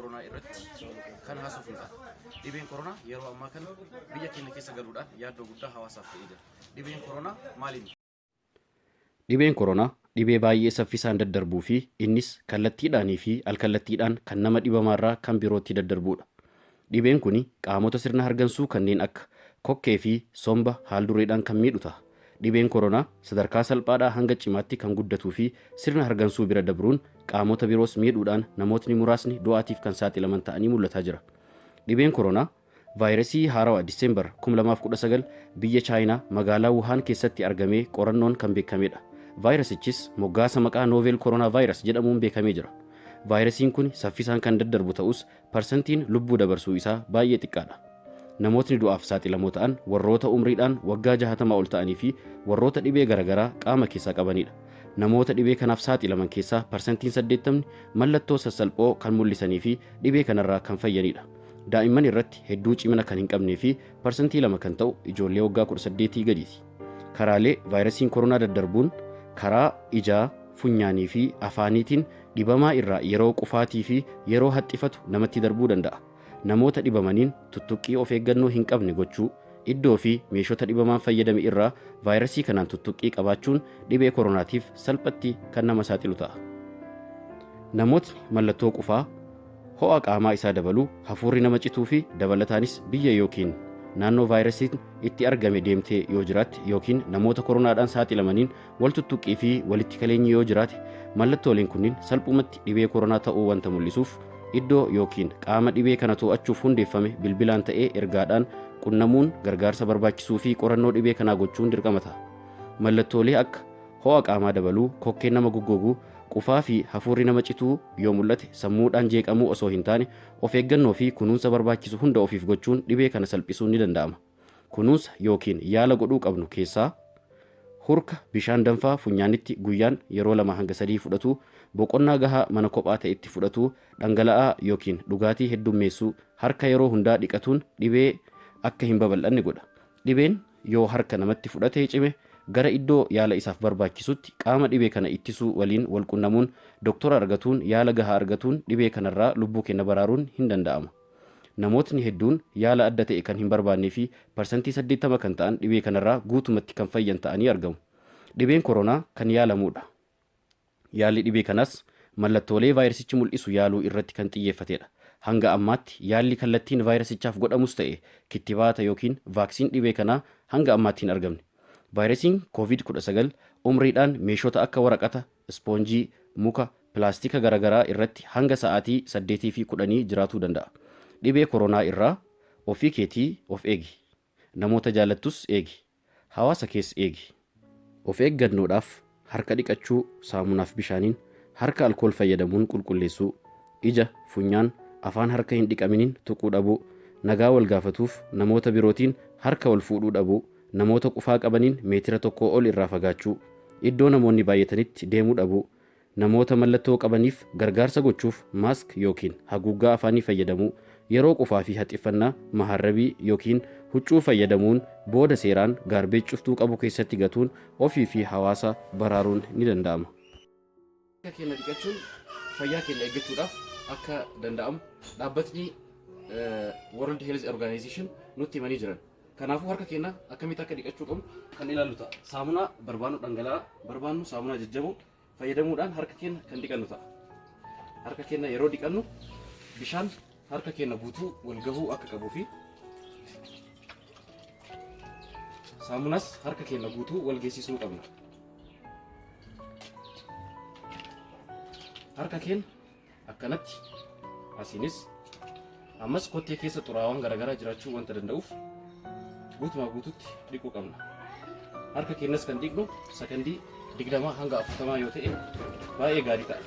koronaa irratti kan haasofnudha. Dhibeen koronaa yeroo ammaa kana biyya keenya keessa galuudhaan yaaddoo guddaa hawaasaaf ta'ee jira. Dhibeen koronaa maaliin? Dhibeen koronaa dhibee baay'ee saffisaan daddarbuu fi innis kallattiidhaanii fi alkallattiidhaan kan nama dhibamaarraa kan birootti daddarbudha. Dhibeen kun qaamota sirna hargansuu kanneen akka kokkee fi somba haaldureedhaan kan miidhu ta'a. Dhibeen koronaa sadarkaa salphaadhaa hanga cimaatti kan guddatuu fi sirna hargansuu bira dabruun qaamota biroos miidhuudhaan namootni muraasni du'aatiif kan saaxilaman ta'anii mul'ataa jira. Dhibeen koronaa vaayirasii haarawaa Diseembar 2019 biyya Chaayinaa magaalaa Wuhaan keessatti argamee qorannoon kan beekamedha. Vaayirasichis moggaasa maqaa nooveel koronaa vaayirus jedhamuun beekamee jira. Vaayirasiin kun saffisaan kan daddarbu ta'us parsantiin lubbuu dabarsuu isaa baay'ee xiqqaadha. Namootni du'aaf saaxilamoo ta'an warroota umriidhaan waggaa 60 ol ta'anii fi warroota dhibee garaagaraa qaama keessaa qabanidha. Namoota dhibee kanaaf saaxilaman keessaa parsantiin 80 mallattoo sassalphoo kan mul'isanii fi dhibee kanarraa kan fayyanidha. Daa'imman irratti hedduu cimina kan hin qabnee fi parsantii 2 kan ta'u ijoollee waggaa 18 gadiiti. Karaalee vaayirasiin koronaa daddarbuun karaa ijaa, funyaanii fi afaaniitiin dhibamaa irraa yeroo qufaatii fi yeroo haxxifatu namatti darbuu danda'a. Namoota dhibamaniin tuttuqqii of eeggannoo hin qabne gochuu, iddoo fi meeshota dhibamaan fayyadame irraa vaayirasii kanaan tuttuqqii qabaachuun dhibee koronaatiif salphatti kan nama saaxilu ta'a. Namootni mallattoo qufaa, ho'a qaamaa isaa dabaluu, hafuurri nama cituu fi dabalataanis biyya yookiin naannoo vaayirasiin itti argame deemtee yoo jiraatte yookiin namoota koronaadhaan saaxilamaniin wal tuttuqqii fi walitti kaleenyi yoo jiraate mallattooleen kunniin salphumatti dhibee koronaa ta'uu wanta mul'isuuf iddoo yookiin qaama dhibee kana to'achuuf hundeeffame bilbilaan ta'ee ergaadhaan qunnamuun gargaarsa barbaachisuu fi qorannoo dhibee kanaa gochuun dirqama ta'a. Mallattoolee akka ho'a qaamaa dabaluu, kokkeen nama goggoguu, qufaa fi hafuurri nama cituu yoo mul'ate sammuudhaan jeeqamuu osoo hin taane of eeggannoo fi kunuunsa barbaachisu hunda ofiif gochuun dhibee kana salphisuun ni danda'ama. Kunuunsa yookiin yaala godhuu qabnu keessaa hurka bishaan danfaa funyaanitti guyyaan yeroo 2 hanga 3 fudhatu, boqonnaa gahaa mana kophaa ta'etti fudhatu, dhangala'aa yookiin dhugaatii heddummeessuu, harka yeroo hundaa dhiqatuun dhibee akka hin babal'anne godha. Dhibeen yoo harka namatti fudhatee cime gara iddoo yaala isaaf barbaachisutti qaama dhibee kana ittisuu waliin wal qunnamuun doktora argatuun yaala gahaa argatuun dhibee kanarraa lubbuu keenya baraaruun hin danda'ama. Namootni hedduun yaala adda ta'e kan hin barbaannee fi parsantii 80 kan ta'an dhibee kanarraa guutumatti kan fayyan ta'anii argamu. Dhibeen koronaa kan yaalamudha. Yaalli dhibee kanaas mallattoolee vaayirasichi mul'isu yaaluu irratti kan xiyyeeffatedha. Hanga ammaatti yaalli kallattiin vaayirasichaaf godhamus ta'e kittibaata yookiin vaaksiin dhibee kanaa hanga ammaatti hin argamne. Vaayirasiin COVID-19 umriidhaan meeshota akka waraqata, ispoonjii, muka, pilaastika garaagaraa irratti hanga sa'aatii 8 fi 10 jiraatuu danda'a. Dhibee koronaa irraa ofii keetii of eegi. Namoota jaalattus eegi. Hawaasa keessa eegi. Of eeggannoodhaaf harka dhiqachuu saamunaaf bishaaniin, harka alkool fayyadamuun qulqulleessuu, ija, funyaan, afaan harka hin dhiqaminiin tuquu dhabuu, nagaa wal gaafatuuf namoota birootiin harka wal fuudhuu dhabuu, namoota qufaa qabaniin meetira 1 ol irraa fagaachuu, iddoo namoonni baay'atanitti deemuu dhabuu, namoota mallattoo qabaniif gargaarsa gochuuf maask yookiin haguuggaa afaanii fayyadamuu, yeroo qufaa fi haxxiffannaa maharrabii yookiin huccuu fayyadamuun booda seeraan gaarbee cuftuu qabu keessatti gatuun ofii fi hawaasa baraaruun ni danda'ama. Harka keenya dhiqachuun fayyaa keenya eeggachuudhaaf akka danda'amu dhaabbatni World Health Organization nutti himanii jiran. Kanaafuu harka keenya akkamitti akka dhiqachuu qabnu kan ilaallu ta'a. Saamunaa barbaannu dhangala'aa barbaannu saamunaa jajjaboo fayyadamuudhaan harka keenya kan dhiqannu ta'a. Harka keenya yeroo dhiqannu bishaan harka keenya guutuu wal gahuu akka qabuu fi saamunas harka keenya guutuu wal geessisuu qabna. Harka keenya akkanatti asiinis ammas kottee keessa xuraawwan garaagaraa jiraachuu wanta danda'uuf guutumaa guututti dhiquu qabna. Harka keenyas kan dhiqnu sakandii 20 hanga 40 yoo ta'e baay'ee gaarii ta'a.